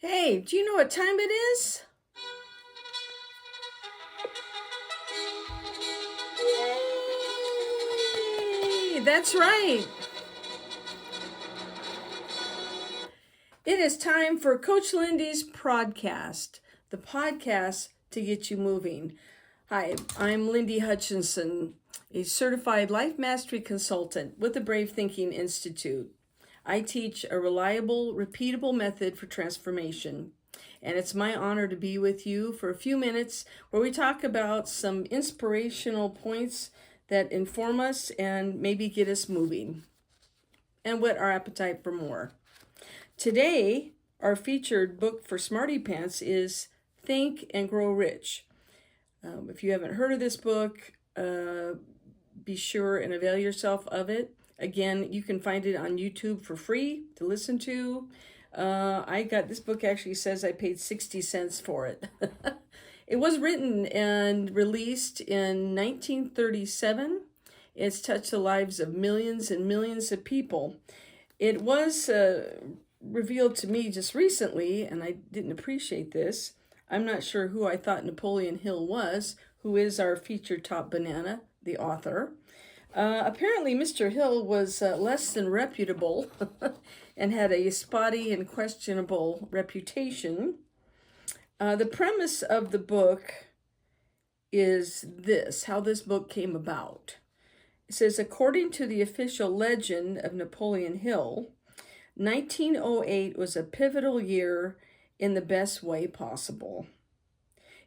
Hey, do you know what time it is? Yay! That's right. It is time for Coach Lyndy's Prodcast, the podcast to get you moving. Hi, I'm Lyndi Hutchinson, a certified life mastery consultant with the Brave Thinking Institute. I teach a reliable, repeatable method for transformation. And it's my honor to be with you for a few minutes where we talk about some inspirational points that inform us and maybe get us moving and whet our appetite for more. Today, our featured book for Smarty Pants is Think and Grow Rich. If you haven't heard of this book, be sure and avail yourself of it. Again, you can find it on YouTube for free to listen to. I got this book, actually says I paid 60 cents for it. It was written and released in 1937. It's touched the lives of millions and millions of people. It was revealed to me just recently, and I didn't appreciate this. I'm not sure who I thought Napoleon Hill was, who is our featured top banana, the author. Apparently, Mr. Hill was less than reputable and had a spotty and questionable reputation. The premise of the book is this, how this book came about. It says, according to the official legend of Napoleon Hill, 1908 was a pivotal year in the best way possible.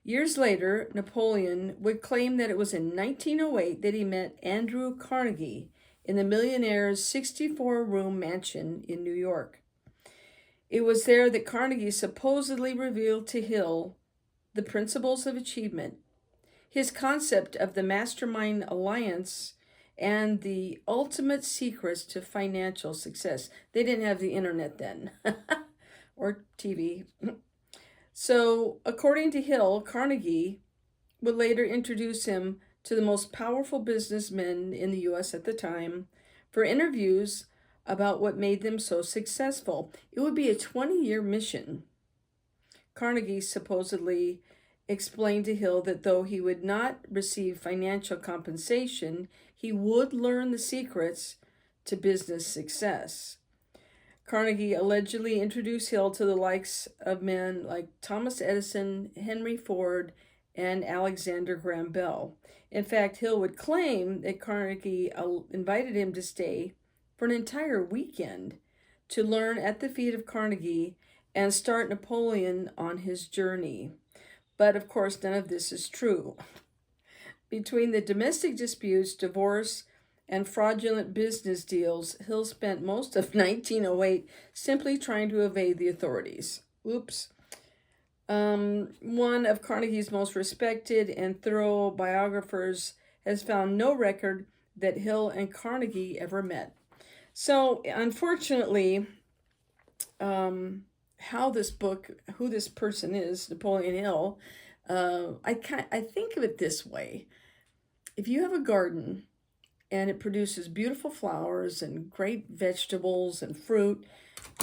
Years later, Napoleon would claim that it was in 1908 that he met Andrew Carnegie in the millionaire's 64-room mansion in New York. It was there that Carnegie supposedly revealed to Hill the principles of achievement, his concept of the mastermind alliance, and the ultimate secrets to financial success. They didn't have the internet then, or TV. So, according to Hill, Carnegie would later introduce him to the most powerful businessmen in the U.S. at the time for interviews about what made them so successful. It would be a 20-year mission. Carnegie supposedly explained to Hill that though he would not receive financial compensation, he would learn the secrets to business success. Carnegie allegedly introduced Hill to the likes of men like Thomas Edison, Henry Ford, and Alexander Graham Bell. In fact, Hill would claim that Carnegie invited him to stay for an entire weekend to learn at the feet of Carnegie and start Napoleon on his journey. But of course, none of this is true. Between the domestic disputes, divorce, and fraudulent business deals, Hill spent most of 1908 simply trying to evade the authorities. Oops. One of Carnegie's most respected and thorough biographers has found no record that Hill and Carnegie ever met. So, unfortunately, how this book, who this person is, Napoleon Hill, I think of it this way. If you have a garden and it produces beautiful flowers and great vegetables and fruit,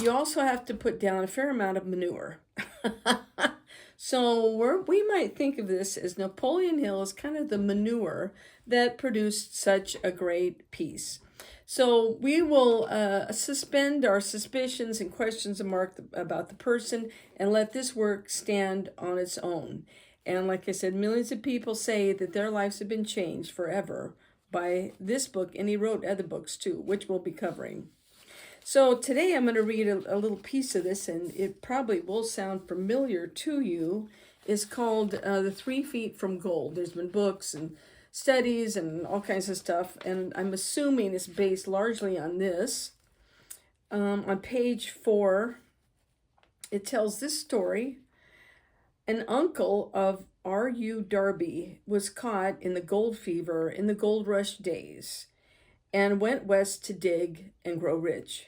you also have to put down a fair amount of manure. So we might think of this as Napoleon Hill as kind of the manure that produced such a great piece. So we will suspend our suspicions and questions about the person and let this work stand on its own. And like I said, millions of people say that their lives have been changed forever by this book, and he wrote other books too, which we'll be covering. So today I'm going to read a little piece of this, and it probably will sound familiar to you. It's called The 3 Feet from Gold. There's been books and studies and all kinds of stuff, and I'm assuming it's based largely on this. On page 4, it tells this story. An uncle of R.U. Darby was caught in the gold fever in the gold rush days and went west to dig and grow rich.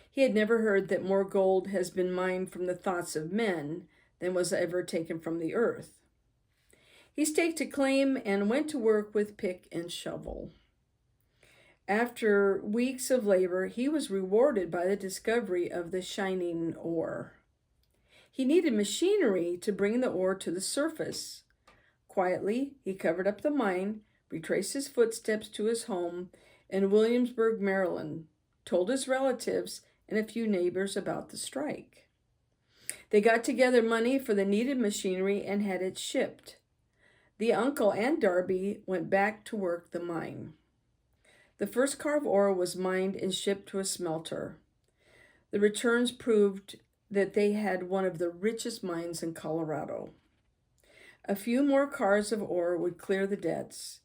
He had never heard that more gold has been mined from the thoughts of men than was ever taken from the earth. He staked a claim and went to work with pick and shovel. After weeks of labor, he was rewarded by the discovery of the shining ore. He needed machinery to bring the ore to the surface. Quietly, he covered up the mine, retraced his footsteps to his home in Williamsburg, Maryland, told his relatives and a few neighbors about the strike. They got together money for the needed machinery and had it shipped. The uncle and Darby went back to work the mine. The first car of ore was mined and shipped to a smelter. The returns proved that they had one of the richest mines in Colorado. A few more cars of ore would clear the debts.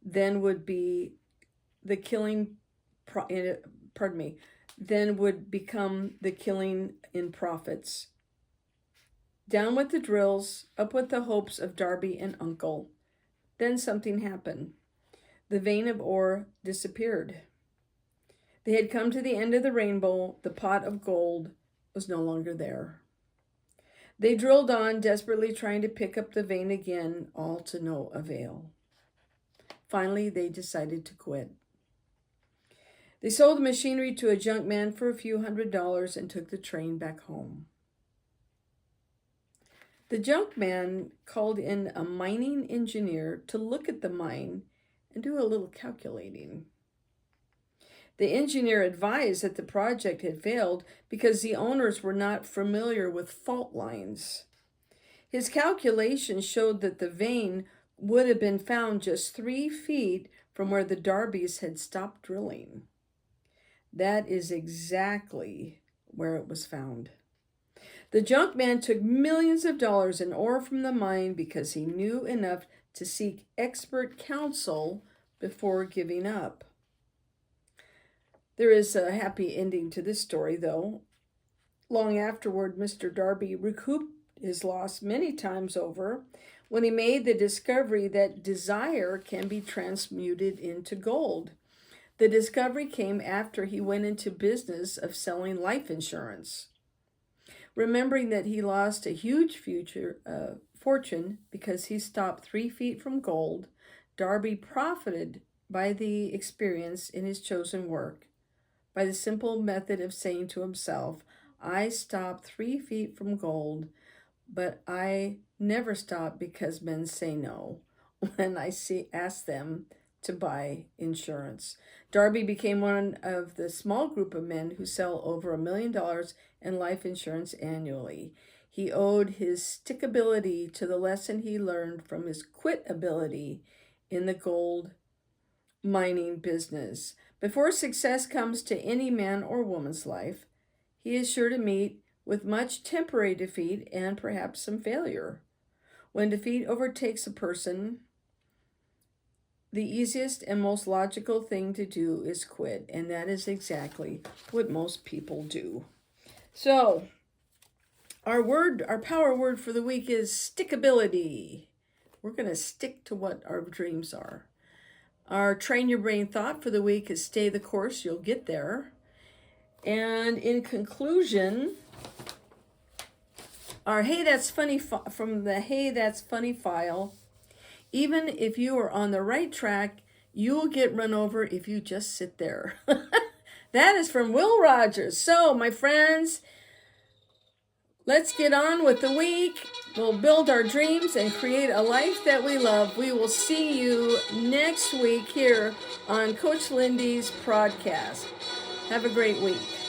Then would be the killing, then would become the killing in profits. Down with the drills, up with the hopes of Darby and Uncle. Then something happened. The vein of ore disappeared. They had come to the end of the rainbow. The pot of gold was no longer there. They drilled on, desperately trying to pick up the vein again, all to no avail. Finally, they decided to quit. They sold the machinery to a junk man for a few $100s and took the train back home. The junk man called in a mining engineer to look at the mine and do a little calculating. The engineer advised that the project had failed because the owners were not familiar with fault lines. His calculations showed that the vein would have been found just 3 feet from where the Darbys had stopped drilling. That is exactly where it was found. The junk man took millions of dollars in ore from the mine because he knew enough to seek expert counsel before giving up. There is a happy ending to this story, though. Long afterward, Mr. Darby recouped his loss many times over when he made the discovery that desire can be transmuted into gold. The discovery came after he went into business of selling life insurance. Remembering that he lost a huge fortune because he stopped 3 feet from gold, Darby profited by the experience in his chosen work, by the simple method of saying to himself, I stopped 3 feet from gold, but I never stop because men say no when I ask them to buy insurance. Darby became one of the small group of men who sell over $1 million in life insurance annually. He owed his stickability to the lesson he learned from his quit ability in the gold mining business. Before success comes to any man or woman's life, he is sure to meet with much temporary defeat and perhaps some failure. When defeat overtakes a person, the easiest and most logical thing to do is quit, and that is exactly what most people do. So, our power word for the week is stickability. We're going to stick to what our dreams are. Our train your brain thought for the week is stay the course, you'll get there. And in conclusion, our Hey That's Funny from the Hey That's Funny file. Even if you are on the right track, you will get run over if you just sit there. That is from Will Rogers. So, my friends, let's get on with the week. We'll build our dreams and create a life that we love. We will see you next week here on Coach Lyndy's Prodcast. Have a great week.